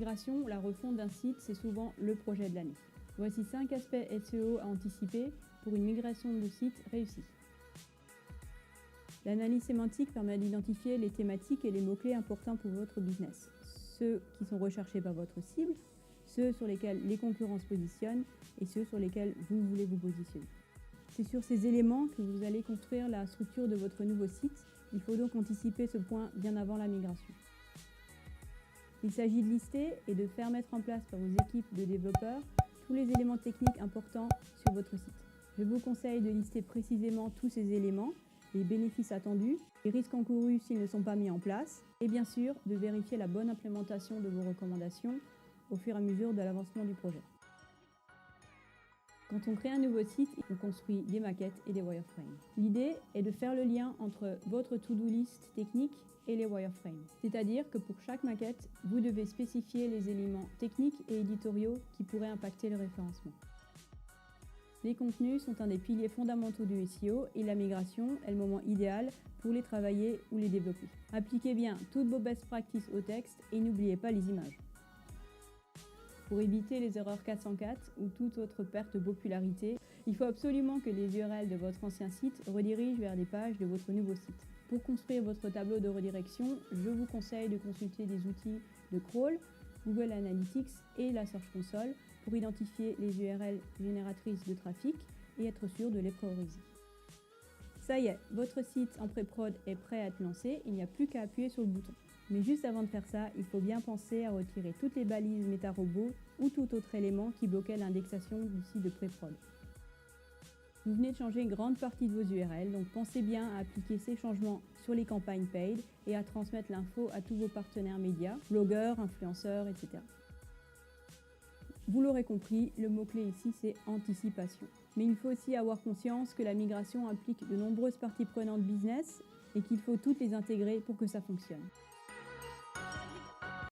migration, la refonte d'un site, c'est souvent le projet de l'année. Voici 5 aspects SEO à anticiper pour une migration de site réussie. L'analyse sémantique permet d'identifier les thématiques et les mots-clés importants pour votre business. Ceux qui sont recherchés par votre cible, ceux sur lesquels les concurrents se positionnent et ceux sur lesquels vous voulez vous positionner. C'est sur ces éléments que vous allez construire la structure de votre nouveau site. Il faut donc anticiper ce point bien avant la migration. Il s'agit de lister et de faire mettre en place par vos équipes de développeurs tous les éléments techniques importants sur votre site. Je vous conseille de lister précisément tous ces éléments, les bénéfices attendus, les risques encourus s'ils ne sont pas mis en place, et bien sûr de vérifier la bonne implémentation de vos recommandations au fur et à mesure de l'avancement du projet. Quand on crée un nouveau site, on construit des maquettes et des wireframes. L'idée est de faire le lien entre votre to-do list technique et les wireframes. C'est-à-dire que pour chaque maquette, vous devez spécifier les éléments techniques et éditoriaux qui pourraient impacter le référencement. Les contenus sont un des piliers fondamentaux du SEO et la migration est le moment idéal pour les travailler ou les développer. Appliquez bien toutes vos best practices au texte et n'oubliez pas les images. Pour éviter les erreurs 404 ou toute autre perte de popularité, il faut absolument que les URL de votre ancien site redirigent vers des pages de votre nouveau site. Pour construire votre tableau de redirection, je vous conseille de consulter des outils de crawl, Google Analytics et la Search Console pour identifier les URL génératrices de trafic et être sûr de les prioriser. Ça y est, votre site en pré-prod est prêt à être lancé, il n'y a plus qu'à appuyer sur le bouton. Mais juste avant de faire ça, il faut bien penser à retirer toutes les balises MetaRobot ou tout autre élément qui bloquait l'indexation du site de pré-prod. Vous venez de changer une grande partie de vos URL, donc pensez bien à appliquer ces changements sur les campagnes paid et à transmettre l'info à tous vos partenaires médias, blogueurs, influenceurs, etc. Vous l'aurez compris, le mot-clé ici c'est anticipation. Mais il faut aussi avoir conscience que la migration implique de nombreuses parties prenantes business et qu'il faut toutes les intégrer pour que ça fonctionne.